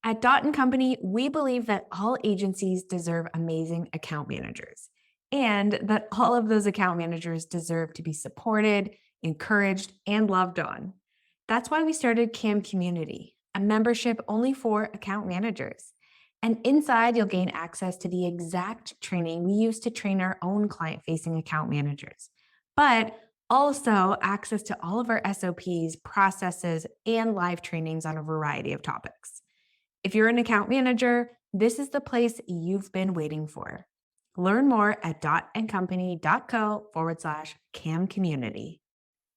At Dot and Company, we believe that all agencies deserve amazing account managers and that all of those account managers deserve to be supported, encouraged, and loved on. That's why we started CAM Community, a membership only for account managers. And inside, you'll gain access to the exact training we use to train our own client facing account managers, but also access to all of our SOPs, processes, and live trainings on a variety of topics. If you're an account manager, this is the place you've been waiting for. Learn more at dotandcompany.co/CAM community.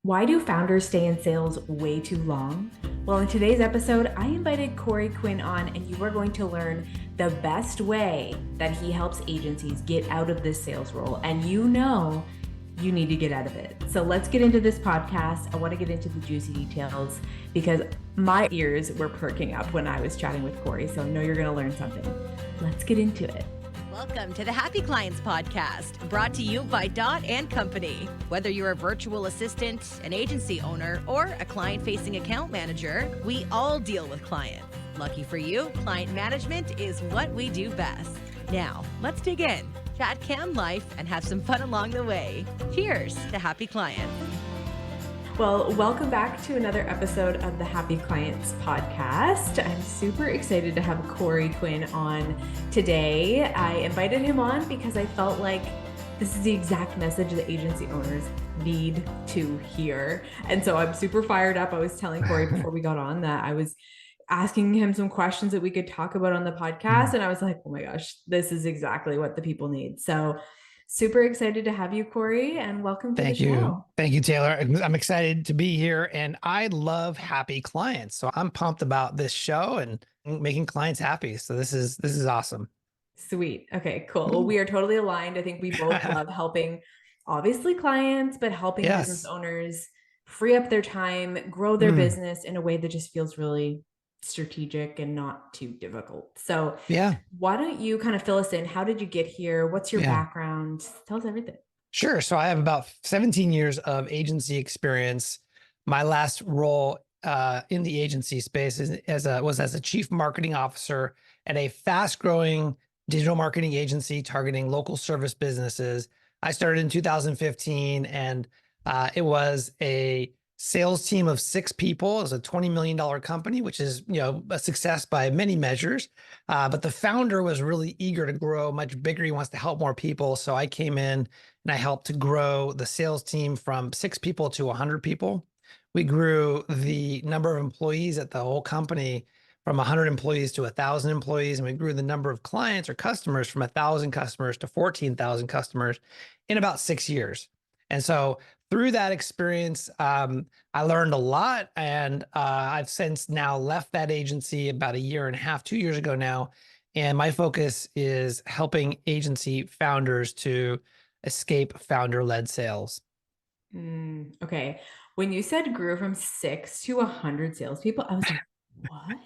Why do founders stay in sales way too long? Well, in today's episode, I invited Quinn on, and you are going to learn the best way that he helps agencies get out of this sales role. And you know you need to get out of it. So let's get into this podcast. I want to get into the juicy details because my ears were perking up when I was chatting with Corey. So I know you're going to learn something. Let's get into it. Welcome to the Happy Clients Podcast, brought to you by Dot and Company. Whether you're a virtual assistant, an agency owner, or a client-facing account manager, we all deal with clients. Lucky for you, client management is what we do best. Now, let's dig in, chat cam life, and have some fun along the way. Cheers to happy clients. Well, welcome back to another episode of the Happy Clients Podcast. I'm super excited to have Quinn on today. I invited him on because I felt like this is the exact message that agency owners need to hear. And so I'm super fired up. I was telling Corey before we got on that I was asking him some questions that we could talk about on the podcast. And I was like, oh my gosh, this is exactly what the people need. So super excited to have you, Corey, and welcome to the show. Thank you, Taylor. I'm excited to be here, and I love happy clients. So I'm pumped about this show and making clients happy. So this is awesome. Sweet. Okay, cool. Well, we are totally aligned. I think we both love helping, obviously, clients, but helping business owners free up their time, grow their business in a way that just feels really strategic and not too difficult. So why don't you kind of fill us in? How did you get here? What's your background? Tell us everything. Sure. So I have about 17 years of agency experience. My last role in the agency space was as a chief marketing officer at a fast growing digital marketing agency targeting local service businesses. I started in 2015 and it was a sales team of 6 people. It was a $20 million company, which is, a success by many measures. But the founder was really eager to grow much bigger. He wants to help more people. So I came in and I helped to grow the sales team from 6 people to 100 people. We grew the number of employees at the whole company from 100 employees to 1,000 employees. And we grew the number of clients or customers from 1,000 customers to 14,000 customers in about 6 years. And so through that experience, I learned a lot, and I've since now left that agency about 1.5 years, 2 years ago now. And my focus is helping agency founders to escape founder-led sales. Okay. When you said grew from 6 to 100 salespeople, I was like, what?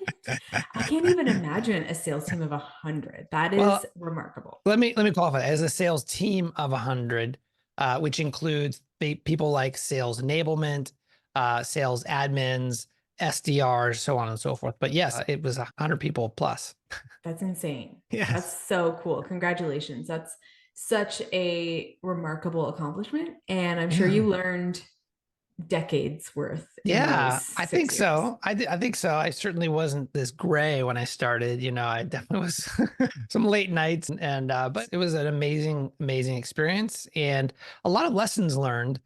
I can't even imagine a sales team of 100. That is remarkable. Let me qualify that. As a sales team of 100, which includes people like sales enablement, sales admins, SDRs, so on and so forth. But yes, it was 100 people plus. That's insane. Yes. That's so cool. Congratulations. That's such a remarkable accomplishment. And I'm sure you learned decades worth. Yeah, I think so. I think so. I certainly wasn't this gray when I started. I definitely was some late nights, but it was an amazing experience and a lot of lessons learned.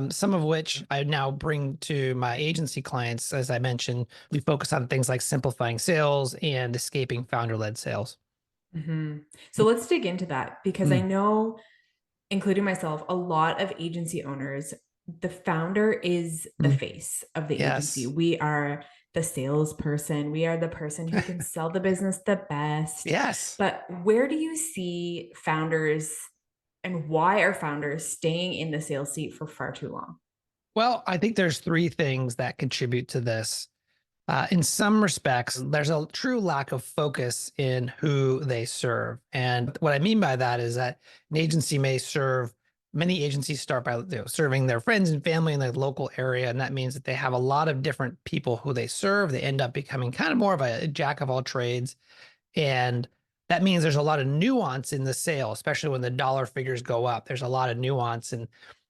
Some of which I now bring to my agency clients. As I mentioned, we focus on things like simplifying sales and escaping founder-led sales. So let's dig into that because I know, including myself, a lot of agency owners, the founder is the face of the agency. We are the salesperson. We are the person who can sell the business the best. Yes. But where do you see founders and why are founders staying in the sales seat for far too long? Well, I think there's 3 things that contribute to this. In some respects, there's a true lack of focus in who they serve. And what I mean by that is that an agency may serve many agencies start by serving their friends and family in the local area. And that means that they have a lot of different people who they serve. They end up becoming kind of more of a jack of all trades. And that means there's a lot of nuance in the sale, especially when the dollar figures go up. There's a lot of nuance, and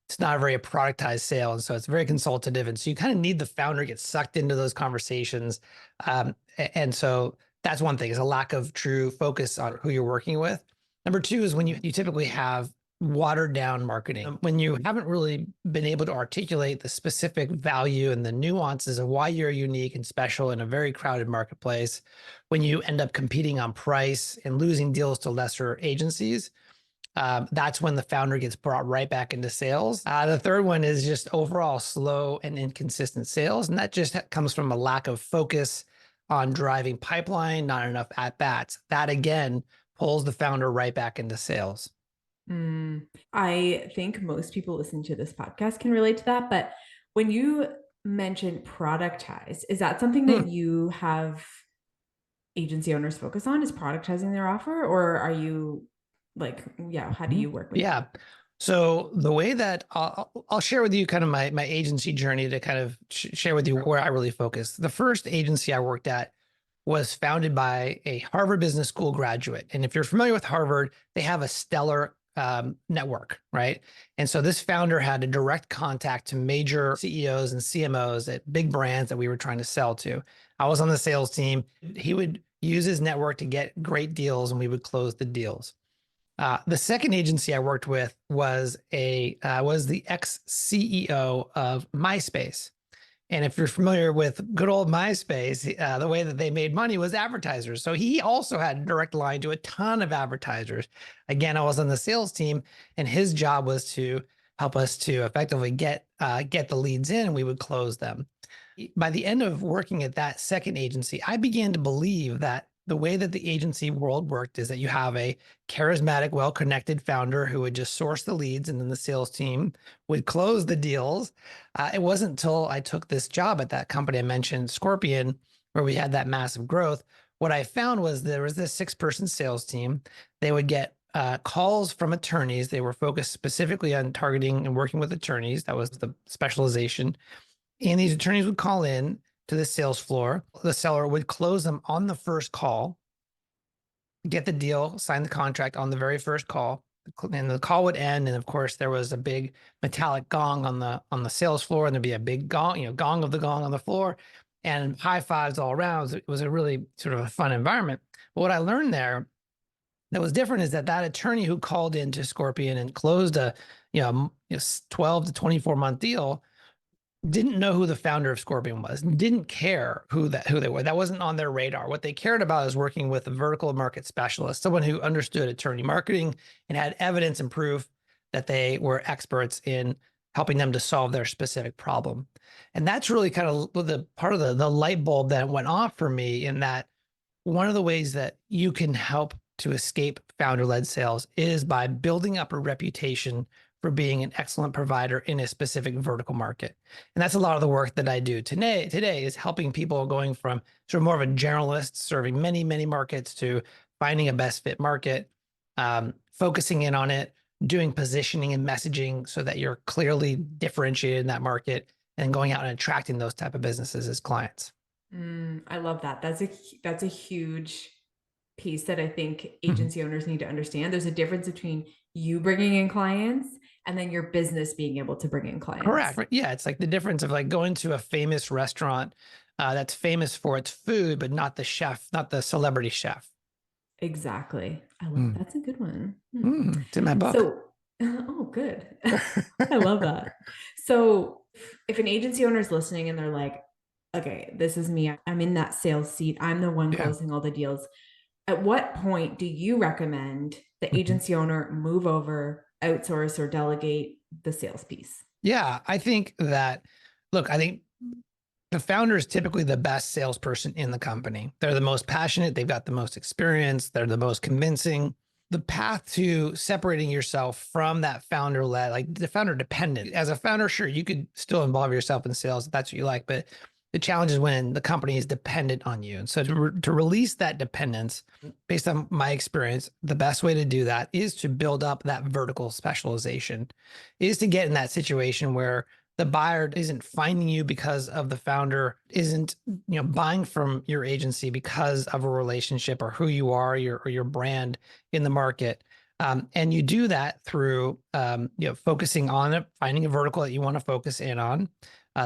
it's not a very productized sale. And so it's very consultative. And so you kind of need the founder to get sucked into those conversations. And so that's one thing, is a lack of true focus on who you're working with. Number two is when you typically have watered down marketing, when you haven't really been able to articulate the specific value and the nuances of why you're unique and special in a very crowded marketplace, when you end up competing on price and losing deals to lesser agencies, that's when the founder gets brought right back into sales. The third one is just overall slow and inconsistent sales. And that just comes from a lack of focus on driving pipeline, not enough at bats. That again pulls the founder right back into sales. I think most people listening to this podcast can relate to that. But when you mentioned productize, is that something that you have agency owners focus on, is productizing their offer? Or are you like, how do you work with that? So the way that I'll share with you kind of my agency journey to kind of share with you where I really focus. The first agency I worked at was founded by a Harvard Business School graduate. And if you're familiar with Harvard, they have a stellar network, right? And so this founder had a direct contact to major CEOs and CMOs at big brands that we were trying to sell to. I was on the sales team. He would use his network to get great deals, and we would close the deals. The second agency I worked with was the ex-CEO of MySpace. And if you're familiar with good old MySpace, the way that they made money was advertisers. So he also had a direct line to a ton of advertisers. Again, I was on the sales team, and his job was to help us to effectively get the leads in, and we would close them. By the end of working at that second agency, I began to believe that the way that the agency world worked is that you have a charismatic, well-connected founder who would just source the leads, and then the sales team would close the deals. It wasn't until I took this job at that company I mentioned, Scorpion, where we had that massive growth. What I found was there was this 6-person sales team. They would get calls from attorneys. They were focused specifically on targeting and working with attorneys. That was the specialization. And these attorneys would call in to the sales floor. The seller would close them on the first call, get the deal, sign the contract on the very first call, and the call would end. And of course, there was a big metallic gong on the sales floor, and there'd be a big gong, gong of the gong on the floor, and high fives all around. It was a really sort of a fun environment. But what I learned there that was different is that attorney who called into Scorpion and closed a 12 to 24-month deal didn't know who the founder of Scorpion was, didn't care who they were. That wasn't on their radar. What they cared about is working with a vertical market specialist, someone who understood attorney marketing and had evidence and proof that they were experts in helping them to solve their specific problem. And that's really kind of the part of the light bulb that went off for me, in that one of the ways that you can help to escape founder-led sales is by building up a reputation for being an excellent provider in a specific vertical market. And that's a lot of the work that I do today is helping people going from sort of more of a generalist serving many, many markets to finding a best fit market, focusing in on it, doing positioning and messaging so that you're clearly differentiated in that market, and going out and attracting those type of businesses as clients. I love that. That's a huge piece that I think agency owners need to understand. There's a difference between you bringing in clients and then your business being able to bring in clients. Correct. Yeah. It's like the difference of like going to a famous restaurant that's famous for its food, but not the chef, not the celebrity chef. Exactly. I love that's a good one. It's in my book. So, oh, good. I love that. So if an agency owner is listening and they're like, okay, this is me, I'm in that sales seat, I'm the one closing all the deals. At what point do you recommend the agency owner move over, outsource, or delegate the sales piece? Yeah, I think that, I think the founder is typically the best salesperson in the company. They're the most passionate. They've got the most experience. They're the most convincing. The path to separating yourself from that founder-led, like the founder dependent. As a founder, sure, you could still involve yourself in sales if that's what you like, but The challenge is when the company is dependent on you. And so to release that dependence, based on my experience, the best way to do that is to build up that vertical specialization, is to get in that situation where the buyer isn't finding you because of the founder, isn't buying from your agency because of a relationship or who you are, or your brand in the market. And you do that through focusing on it, finding a vertical that you want to focus in on.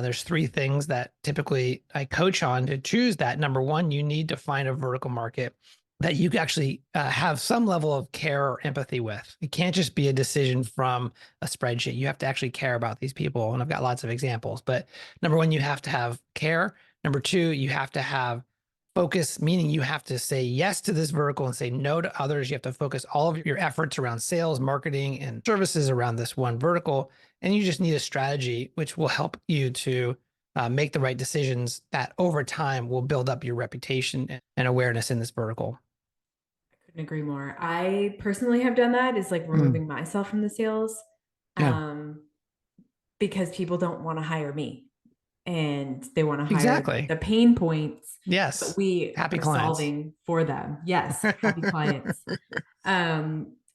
There's three things that typically I coach on to choose that. Number one, you need to find a vertical market that you actually have some level of care or empathy with. It can't just be a decision from a spreadsheet. You have to actually care about these people. And I've got lots of examples, but number one, you have to have care. Number two, you have to have focus, meaning you have to say yes to this vertical and say no to others. You have to focus all of your efforts around sales, marketing, and services around this one vertical. And you just need a strategy which will help you to make the right decisions that over time will build up your reputation and awareness in this vertical. Couldn't agree more. I personally have done that, is like removing myself from the sales, because people don't want to hire me, and they want to hire the pain points. Yes. But we happy are clients. solving for them. Yes. Happy clients.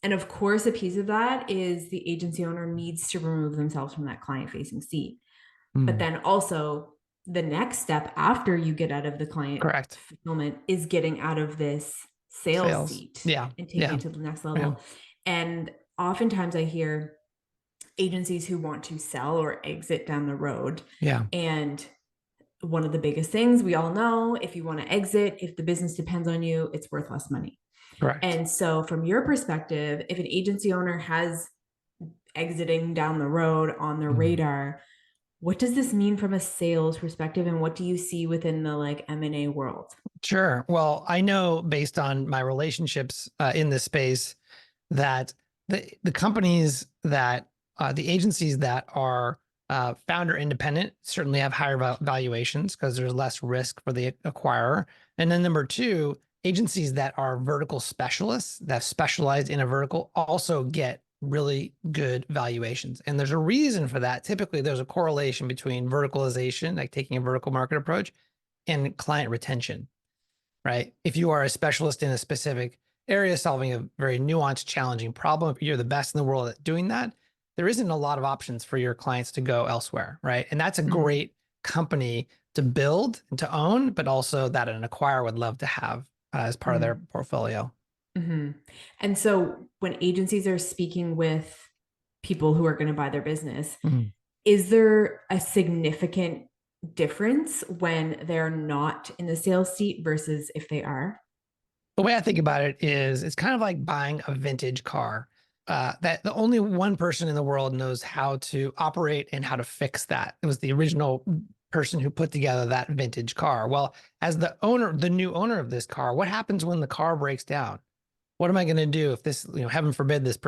And of course, a piece of that is the agency owner needs to remove themselves from that client facing seat. But then also the next step after you get out of the client fulfillment is getting out of this sales seat and taking it to the next level. And oftentimes I hear agencies who want to sell or exit down the road. And one of the biggest things we all know, if you want to exit, if the business depends on you, it's worth less money. And so from your perspective, if an agency owner has exiting down the road on their radar, what does this mean from a sales perspective? And what do you see within the like M&A world? Sure. Well, I know based on my relationships in this space that the companies that the agencies that are founder independent certainly have higher valuations because there's less risk for the acquirer. And then number two, agencies that are vertical specialists that specialize in a vertical also get really good valuations. And there's a reason for that. Typically, there's a correlation between verticalization, like taking a vertical market approach, and client retention, right? If you are a specialist in a specific area, solving a very nuanced, challenging problem, if you're the best in the world at doing that, there isn't a lot of options for your clients to go elsewhere, right? And that's a great company to build and to own, but also that an acquirer would love to have as part of their portfolio. And so when agencies are speaking with people who are going to buy their business, is there a significant difference when they're not in the sales seat versus if they are? The way I think about it is it's kind of like buying a vintage car. That the only one person in the world knows how to operate and how to fix that. It was the original person who put together that vintage car. Well, as the new owner of this car, what happens when the car breaks down? What am I going to do if this, heaven forbid, this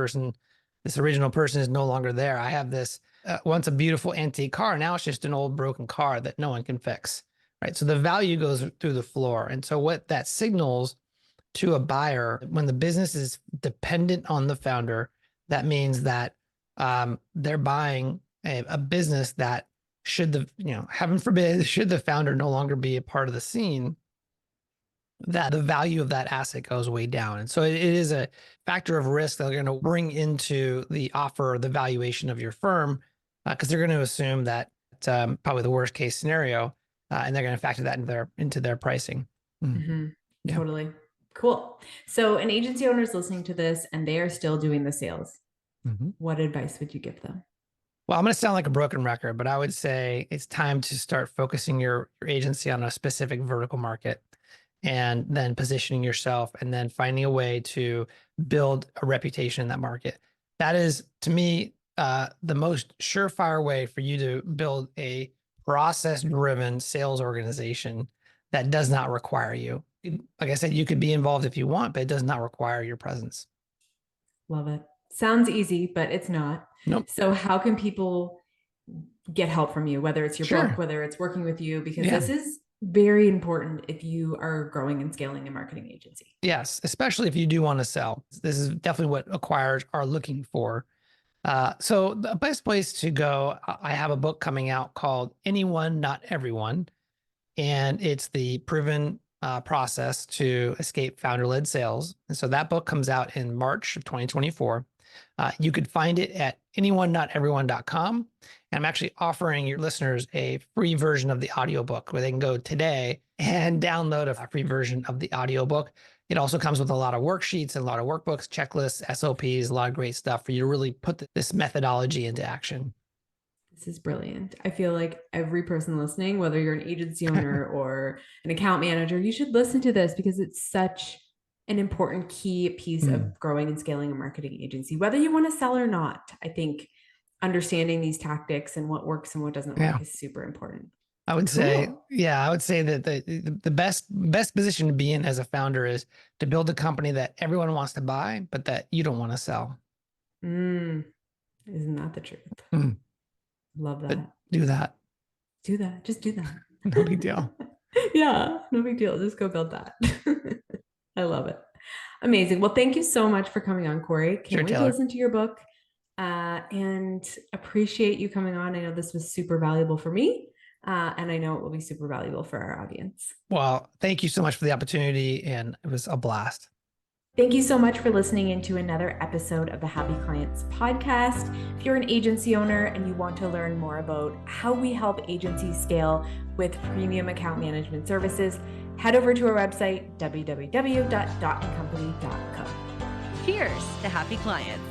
original person is no longer there? I have this once a beautiful antique car. Now it's just an old broken car that no one can fix, right? So the value goes through the floor. And so what that signals to a buyer, when the business is dependent on the founder, that means that they're buying a business that heaven forbid, should the founder no longer be a part of the scene, that the value of that asset goes way down. And so it is a factor of risk that they're going to bring into the offer or the valuation of your firm, because they're going to assume that probably the worst case scenario, and they're going to factor that into their pricing. Totally. Cool. So an agency owner is listening to this and they are still doing the sales. What advice would you give them? Well, I'm going to sound like a broken record, but I would say it's time to start focusing your agency on a specific vertical market, and then positioning yourself, and then finding a way to build a reputation in that market. That is, to me, the most surefire way for you to build a process-driven sales organization that does not require you. Like I said, you could be involved if you want, but it does not require your presence. Love it. Sounds easy, but it's not. Nope. So how can people get help from you, whether it's your book, whether it's working with you, because this is very important if you are growing and scaling a marketing agency. Yes, especially if you do want to sell. This is definitely what acquirers are looking for. So the best place to go, I have a book coming out called Anyone, Not Everyone. and it's the proven process to escape founder-led sales. And so that book comes out in March of 2024. You could find it at anyoneNotEveryone.com. And I'm actually offering your listeners a free version of the audiobook where they can go today and download a free version of the audiobook. It also comes with a lot of worksheets and a lot of workbooks, checklists, SOPs, a lot of great stuff for you to really put this methodology into action. This is brilliant. I feel like every person listening, whether you're an agency owner or an account manager, you should listen to this because it's such an important key piece of growing and scaling a marketing agency, whether you want to sell or not. I think understanding these tactics and what works and what doesn't work is super important. I would say, I would say that the best position to be in as a founder is to build a company that everyone wants to buy, but that you don't want to sell. Isn't that the truth? Love that. But do that. Do that. Just do that. No big deal. Yeah, no big deal. Just go build that. I love it. Amazing. Well, thank you so much for coming on, Corey. Can't wait to listen to your book and appreciate you coming on. I know this was super valuable for me, and I know it will be super valuable for our audience. Well, thank you so much for the opportunity, and it was a blast. Thank you so much for listening into another episode of the Happy Clients podcast. If you're an agency owner and you want to learn more about how we help agencies scale with premium account management services, head over to our website, www.dotandcompany.co. Here's to happy clients.